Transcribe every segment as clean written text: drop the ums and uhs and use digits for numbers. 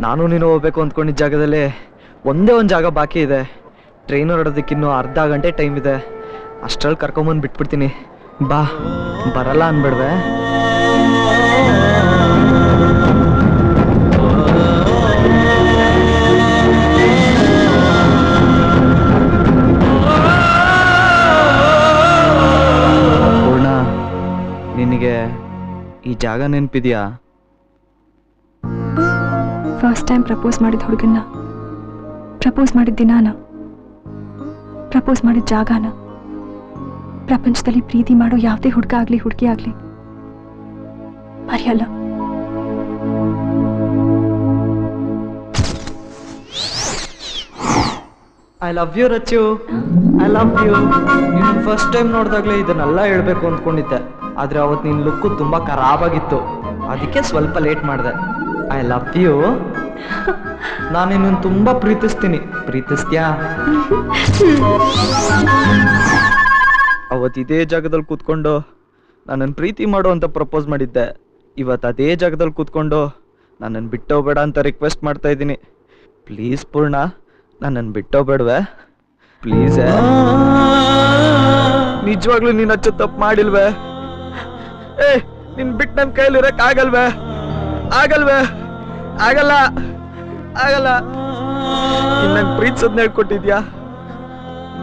ನಾನು ನೀನು ಹೋಗ್ಬೇಕು ಅಂದ್ಕೊಂಡಿದ್ದ ಜಾಗದಲ್ಲಿ ಒಂದೇ ಒಂದು ಜಾಗ ಬಾಕಿ ಇದೆ. ಟ್ರೈನ್ ಹೊರಡೋದಕ್ಕೆ ಇನ್ನೂ ಅರ್ಧ ಗಂಟೆ ಟೈಮ್ ಇದೆ. ಅಷ್ಟರಲ್ಲಿ ಕರ್ಕೊಂಬಂದು ಬಿಟ್ಬಿಡ್ತೀನಿ. ಬಾ, ಬರಲ್ಲ ಅನ್ಬಿಡ್ವೆ? ಪೂರ್ಣ, ನಿನಗೆ ಈ ಜಾಗ ನೆನಪಿದೆಯಾ? ಫಸ್ಟ್ ಟೈಮ್ ಪ್ರಪೋಸ್ ಮಾಡಿದ ಹುಡುಗನ್ನ, ಪ್ರಪೋಸ್ ಮಾಡಿದ ದಿನಾನ, ಪ್ರಪೋಸ್ ಮಾಡಿದ ಜಾಗನ, ಪ್ರಪಂಚದಲ್ಲಿ ಪ್ರೀತಿ ಮಾಡೋ ಯಾವುದೇ ಹುಡುಗ ಆಗ್ಲಿ ಹುಡುಗಿ ಆಗ್ಲಿ ಮರೆಯಲ್ಲ. I love you Rachu, I love you. ನೀನು ಫಸ್ಟ್ ಟೈಮ್ ನೋಡಿದಾಗಲೇ ಇದನ್ನೆಲ್ಲ ಹೇಳ್ಬೇಕು ಅಂದ್ಕೊಂಡಿದ್ದೆ, ಆದರೆ ಅವತ್ತು ನಿನ್ನ ಲುಕ್ಕು ತುಂಬ ಖರಾಬಾಗಿತ್ತು. ಅದಕ್ಕೆ ಸ್ವಲ್ಪ ಲೇಟ್ ಮಾಡಿದೆ. I love you. ನಾನು ನಿನ್ನನ್ನು ತುಂಬ ಪ್ರೀತಿಸ್ತೀನಿ. ಪ್ರೀತಿಸ್ತೀಯಾ? ಅವತ್ತು ಇದೇ ಜಾಗದಲ್ಲಿ ಕೂತ್ಕೊಂಡು ನನ್ನನ್ನು ಪ್ರೀತಿ ಮಾಡು ಅಂತ ಪ್ರಪೋಸ್ ಮಾಡಿದ್ದೆ. ಇವತ್ತು ಅದೇ ಜಾಗದಲ್ಲಿ ಕೂತ್ಕೊಂಡು ನನ್ನನ್ನು ಬಿಟ್ಟೋಗ್ಬೇಡ ಅಂತ ರಿಕ್ವೆಸ್ಟ್ ಮಾಡ್ತಾ ಇದ್ದೀನಿ. ಪ್ಲೀಸ್ ಪೂರ್ಣ, ನನ್ನನ್ನು ಬಿಟ್ಟೋಗ್ಬೇಡ್ವೆ? ಪ್ಲೀಸ್. ನಿಜವಾಗ್ಲೂ ನೀನು ಹಚ್ಚು ತಪ್ಪು ಮಾಡಿಲ್ವೇ? ನಿನ್ ಬಿಟ್ಟು ನನ್ನ ಕೈಲಿರಕ್ ಆಗಲ್ವೇ? ಆಗಲ್ವೇ? ಆಗಲ್ಲ, ಆಗಲ್ಲ. ನಂಗೆ ಪ್ರೀತಿಸೋದ್ನ ಹೇಳ್ಕೊಟ್ಟಿದ್ಯಾ,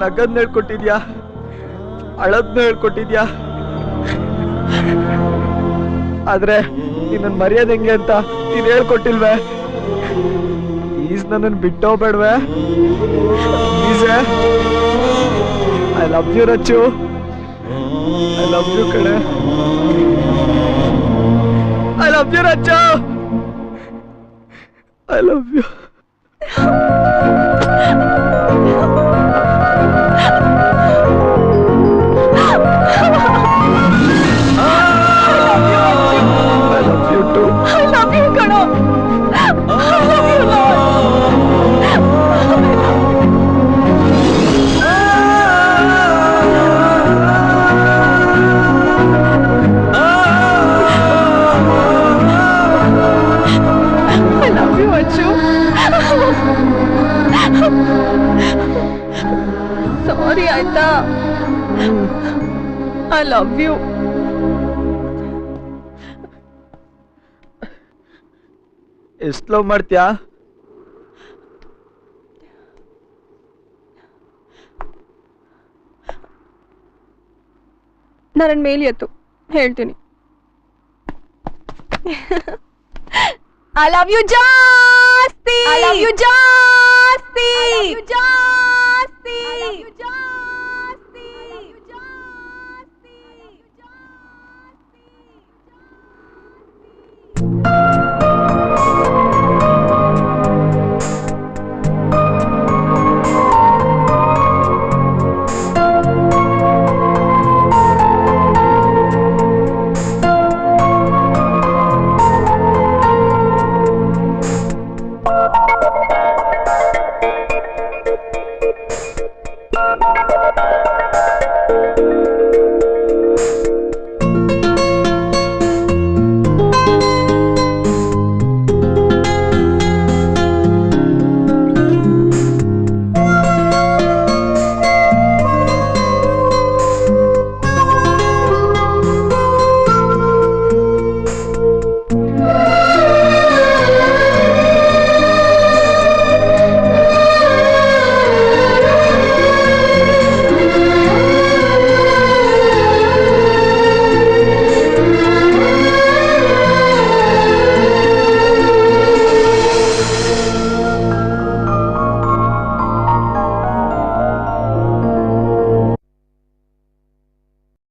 ನಗದ್ನ ಹೇಳ್ಕೊಟ್ಟಿದ್ಯಾ, ಅಳದ್ನ ಹೇಳ್ಕೊಟ್ಟಿದ್ಯಾ. ಆದ್ರೆ ನಿನ್ನ ಮರ್ಯಾದೆ ಹೆಂಗೆ ಅಂತ ನೀನ್ ಹೇಳ್ಕೊಟ್ಟಿಲ್ವೇ? ಪ್ಲೀಸ್ ನನ್ನನ್ನು ಬಿಟ್ಟೋಗ್ಬೇಡ್ವೆ? Please. I love you Rachu, I love you ಕಣೆ. I love you, Raja. I love you. I love you too. I love you, Kano. I love you, Lord. Sorry ಆಯ್ತಾ? I love you. ಎಷ್ಟು love ಮಾಡ್ತೀಯಾ? ನನ್ನ ಮೇಲೆ ಎತ್ತು ಹೇಳ್ತೀನಿ. I love you ಜಾಸ್ತಿ. I love you ಜಾಸ್ತಿ. I love you ಜಾಸ್ತಿ.